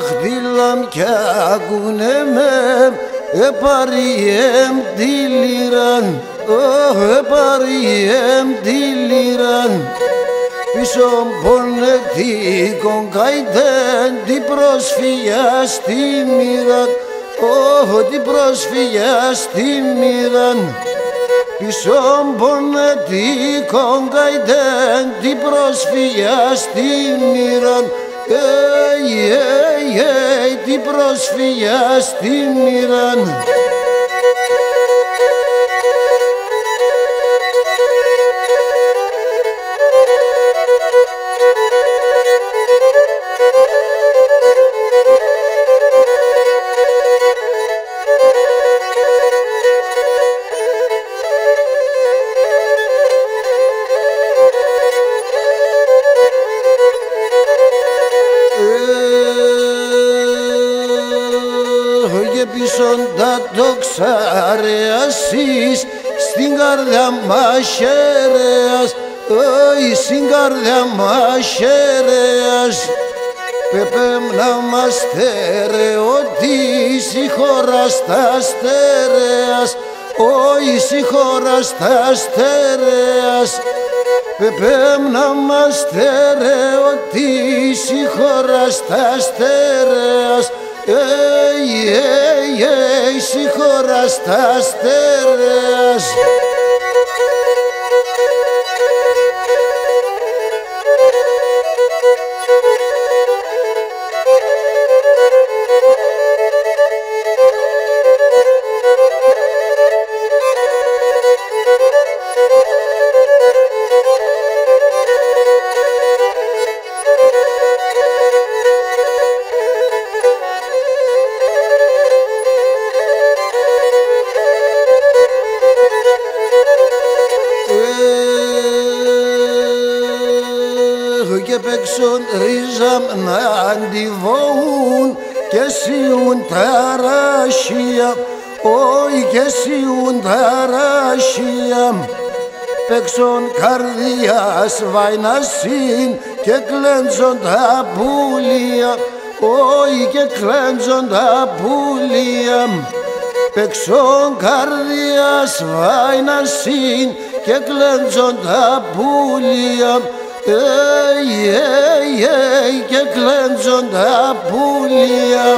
μαχτήλαμ κι ακούνε με επαριέμ τη λίραν, επαριέμ τη λίραν. Πίσω πονετήκον καητέν την προσφυγιά στη μοίραν, την προσφυγιά στη μοίραν. Πίσω πονετήκον καητέν την προσφυγιά στη μοίραν, την προσφυγιά στη μοίραν. Τα τοξαρεασείς στην καρδιά μας χαιρεάς, στην καρδιά μας χαιρεάς. Πεπέμνα μας στερεωτή, συγχωράς τα στερεάς, συγχωράς τα στερεάς. Πεπέμνα μας στερεωτή, συγχωράς τα στερεάς, συγχωράς τα στερεάς. Και παίξον ρίζαμ να αντιβοούν και σιούν τα ράσια, και σιούν τα ράσια. Παίξον καρδιάς βαϊνασίν και κλέντζον τα πουλία, και κλέντζον τα πουλία. Παίξον καρδιάς βαϊνασίν και κλέντζον τα πουλία, και κλέντζον τα πουλία.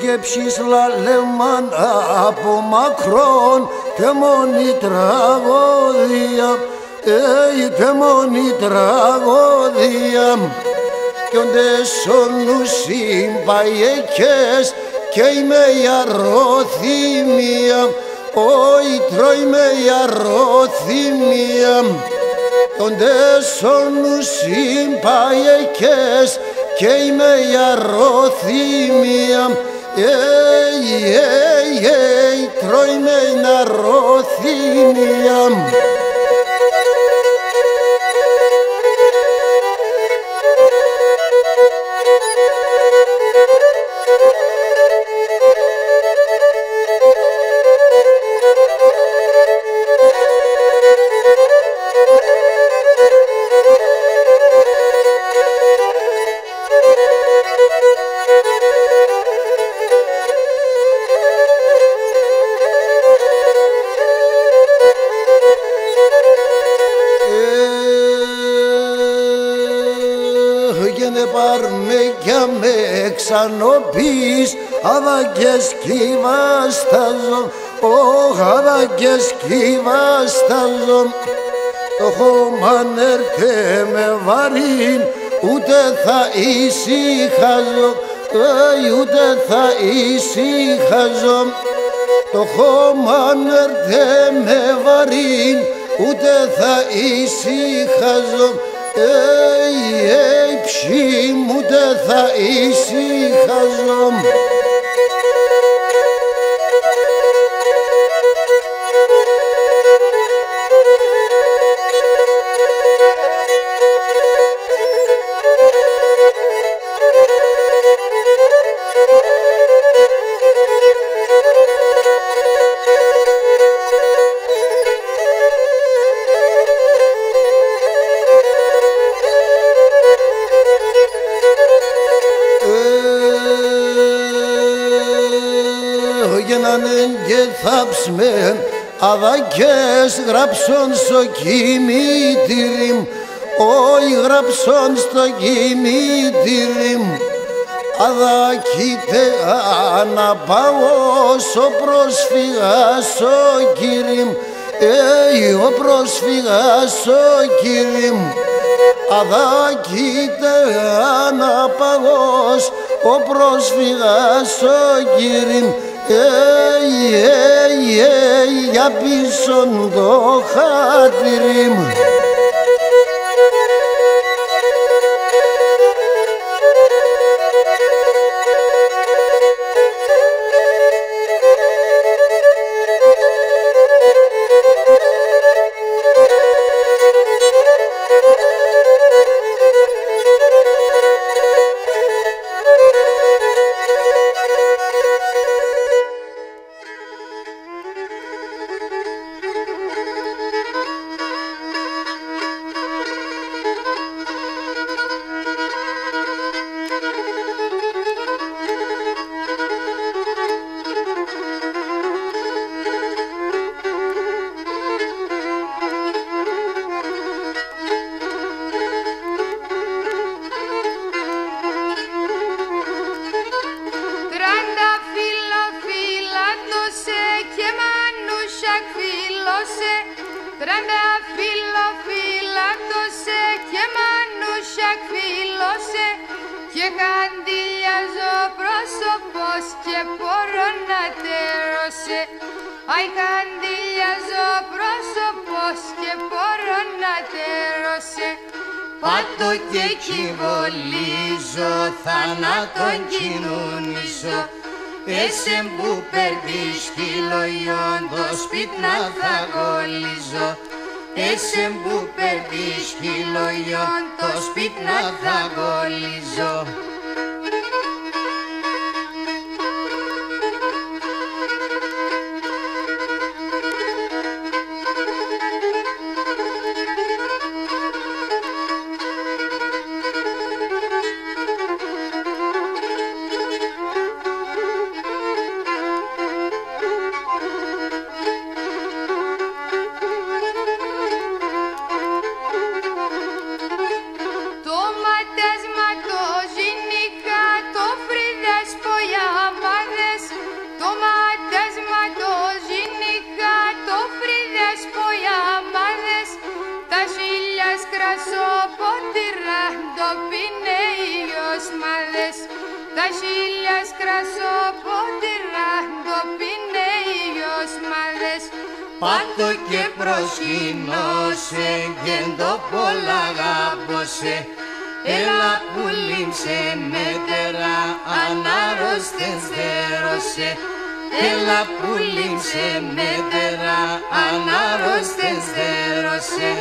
Και ψισλαλέμαν από μακρόν και μόνη τραγωδία, και μόνη τραγωδία. Κι όντες όλους συμπαγεκές και είμαι η αρωθυμία, τρώει η αρωθυμία. Κι όντες όλους συμπαγεκές και είμαι η αρωθυμία, τρώει με η αρωθυμία. Πάρμε κι με ξανοπείς, άδα και σκύβασταζω, άδα και σκύβασταζω. Το χώμαν έρθε με βαρύν, ούτε θα ησύχαζω, ούτε θα ησύχαζω. Το χώμαν έρθε με βαρύν, ούτε θα ησύχαζω, Ποιοι μου δεν θα ησυχάζω. Και θάψμεν αδακές γράψον στο κημητήρι μου, όχι γράψον στο κημητήρι μου. Αδακείτε αναπαός ο πρόσφυγας ο κύρι μου, ο πρόσφυγας ο κύρι μου. Αδακείτε αναπαός ο πρόσφυγας ο κύρι μου. Για πίσω το χατήρι μου. Και καντήλιαζω πρόσωπος και μπορώ να τερώσε. Αι καντήλιαζω πρόσωπος και μπορώ να τερώσε. Πάτω και κυβολίζω, θάνατον κοινωνίζω. Έσαι που περδείς χιλιόν, το σπίτι να θα κολλίζω. Έσαι που περδείς χιλιόν, το σπίτι να θα κολλίζω. Τα χίλιας κρασοπότηρα το πίνε οι οσμάδες. Πάτω και προσκυνώσε και το πολλά αγάπωσε. Έλα που λείψε μέτερα ανάρρωστες δέρωσε. Έλα που λείψε μέτερα ανάρρωστες δέρωσε.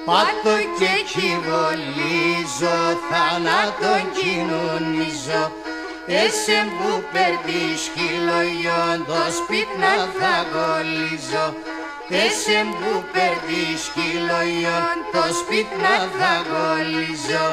Πάτω και κυβολίζω, θάνατον κοινωνίζω. Εσέ που περνείς χιλιόν το σπίτι να θα κολλήσω. Εσέ που περνείς χιλιόν το σπίτι να θα κολλήσω.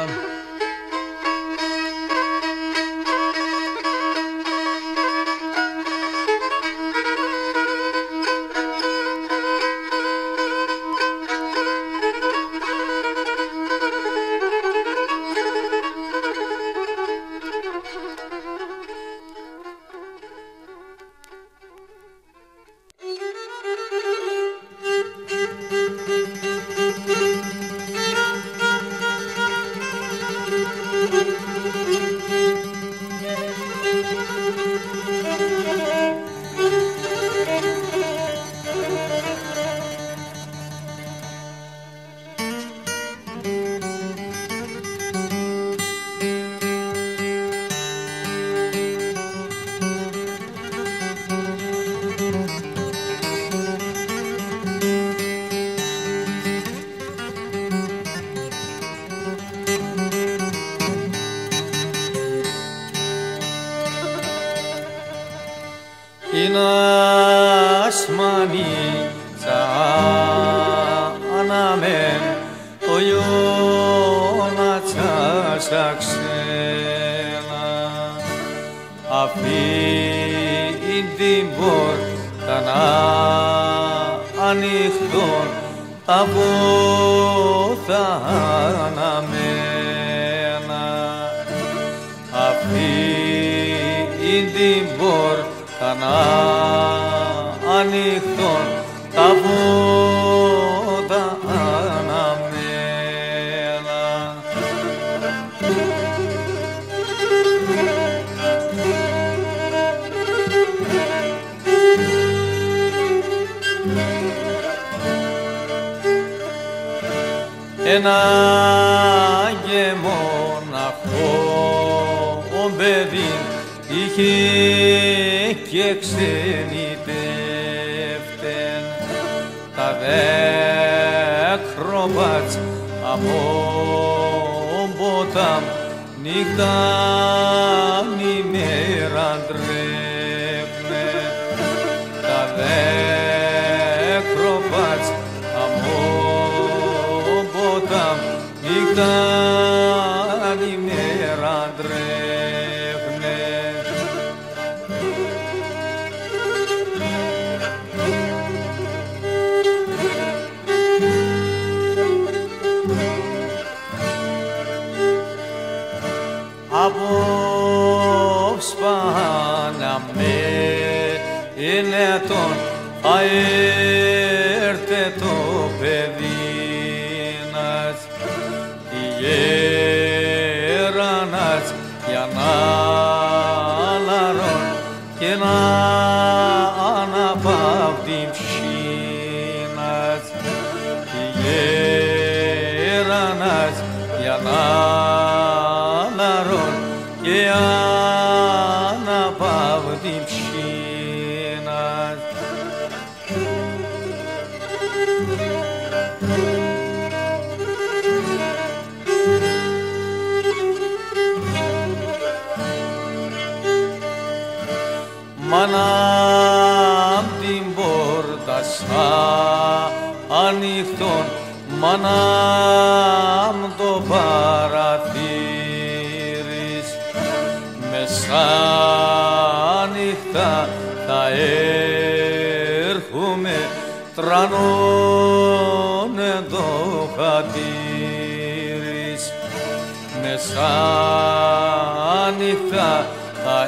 Inas manica anamen oyona tsaksena afi την πόρτα να ανοιχτών τα βόθα αναμένα αυτή την πόρτα να ανοιχτών τα βόθα αναμένα. Ένα και μοναχό παιδί είχε και ξενιτεύτεν τα δέκροπατς από ποτάμ νύχταν ημέρα ντρέπνε τα δέκροπατς από ποτάμ νύχταν ημέρα ντρέπνε. Απόψ' Παναμέ είναι τον θα έρθε το παιδίνας η γέρανας για να λαρών και να αναπαύτει ψήνας η γέρανας για να λαρών και αναπαύτει ψήνας. Μανάμ την πόρτα σαν ανοιχτόν, μανάμ το παραθύρις, μεσάνυχτα θα έρχομαι τρανών το χατήρις, μεσάνυχτα θα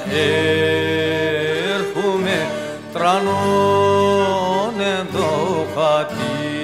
έρχομαι τρανών το χατήρις.